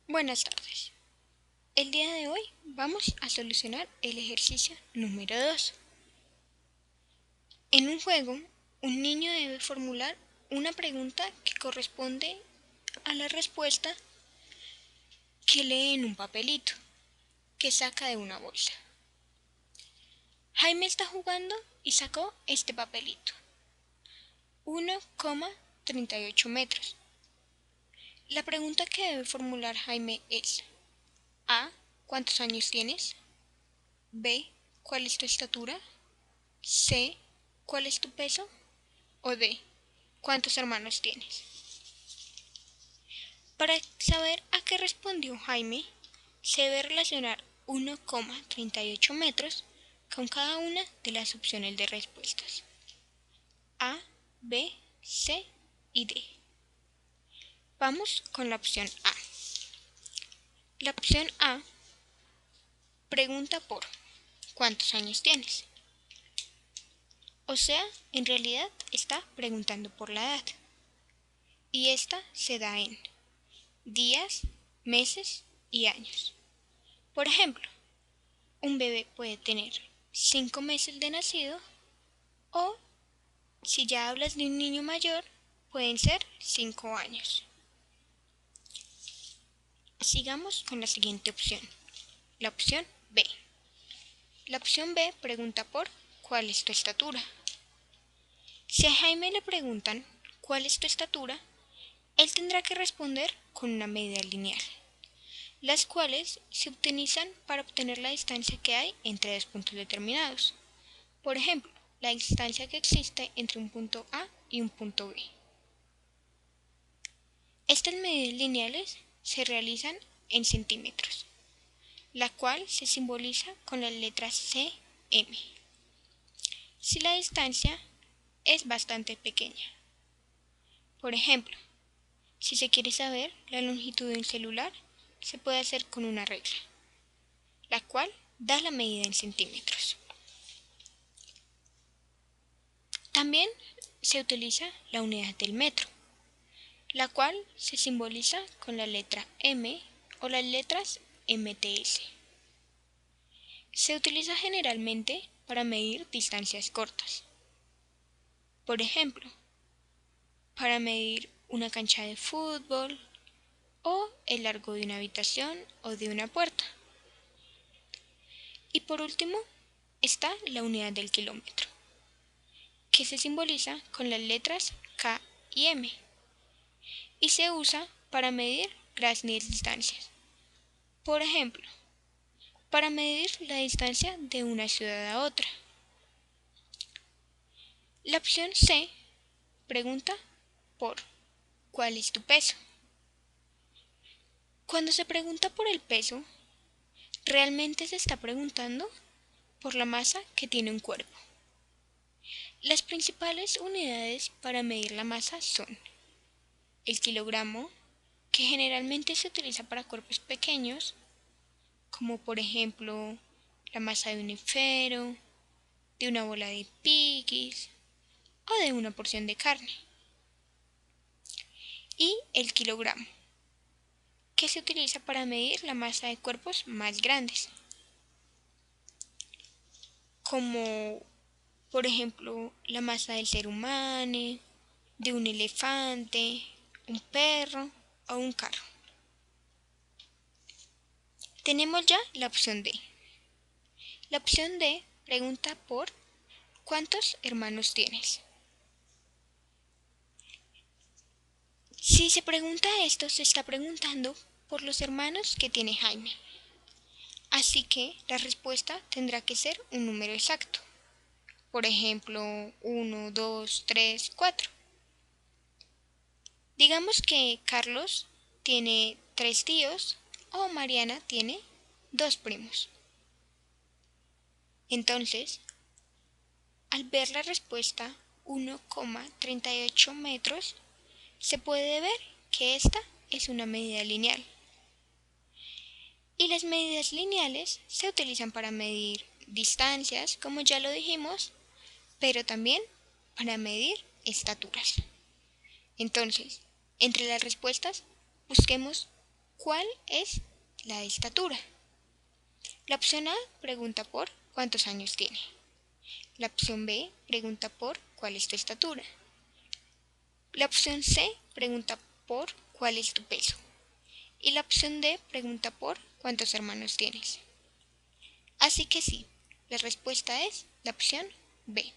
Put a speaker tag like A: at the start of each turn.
A: Buenas tardes. El día de hoy vamos a solucionar el ejercicio número 2. En un juego, un niño debe formular una pregunta que corresponde a la respuesta que lee en un papelito que saca de una bolsa. Jaime está jugando y sacó este papelito. 1,38 metros. La pregunta que debe formular Jaime es: A. ¿Cuántos años tienes? B. ¿Cuál es tu estatura? C. ¿Cuál es tu peso? O D. ¿Cuántos hermanos tienes? Para saber a qué respondió Jaime, se debe relacionar 1,38 metros con cada una de las opciones de respuestas: A, B, C y D. Vamos con la opción A. La opción A pregunta por ¿cuántos años tienes? O sea, en realidad está preguntando por la edad. Y esta se da en días, meses y años. Por ejemplo, un bebé puede tener 5 meses de nacido o, si ya hablas de un niño mayor, pueden ser 5 años. Sigamos con la siguiente opción, la opción B. La opción B pregunta por ¿cuál es tu estatura? Si a Jaime le preguntan ¿cuál es tu estatura?, él tendrá que responder con una medida lineal, las cuales se utilizan para obtener la distancia que hay entre dos puntos determinados. Por ejemplo, la distancia que existe entre un punto A y un punto B. Estas medidas lineales se realizan en centímetros, la cual se simboliza con las letras cm. Si la distancia es bastante pequeña. Por ejemplo, si se quiere saber la longitud de un celular, se puede hacer con una regla, la cual da la medida en centímetros. También se utiliza la unidad del metro, la cual se simboliza con la letra M o las letras MTS. Se utiliza generalmente para medir distancias cortas. Por ejemplo, para medir una cancha de fútbol o el largo de una habitación o de una puerta. Y por último está la unidad del kilómetro, que se simboliza con las letras K y M y se usa para medir grandes distancias. Por ejemplo, para medir la distancia de una ciudad a otra. La opción C pregunta por ¿cuál es tu peso? Cuando se pregunta por el peso, realmente se está preguntando por la masa que tiene un cuerpo. Las principales unidades para medir la masa son el kilogramo, que generalmente se utiliza para cuerpos pequeños, como por ejemplo la masa de un esfero, de una bola de piquis o de una porción de carne. Y el kilogramo, que se utiliza para medir la masa de cuerpos más grandes, como por ejemplo la masa del ser humano, de un elefante, un perro o un carro. Tenemos ya la opción D. La opción D pregunta por ¿cuántos hermanos tienes? Si se pregunta esto, se está preguntando por los hermanos que tiene Jaime. Así que la respuesta tendrá que ser un número exacto. Por ejemplo, 1, 2, 3, 4. Digamos que Carlos tiene 3 tíos o Mariana tiene 2 primos. Entonces, al ver la respuesta 1,38 metros, se puede ver que esta es una medida lineal. Y las medidas lineales se utilizan para medir distancias, como ya lo dijimos, pero también para medir estaturas. Entonces, entre las respuestas, busquemos ¿cuál es la estatura? La opción A pregunta por cuántos años tiene. La opción B pregunta por cuál es tu estatura. La opción C pregunta por cuál es tu peso. Y la opción D pregunta por cuántos hermanos tienes. Así que sí, la respuesta es la opción B.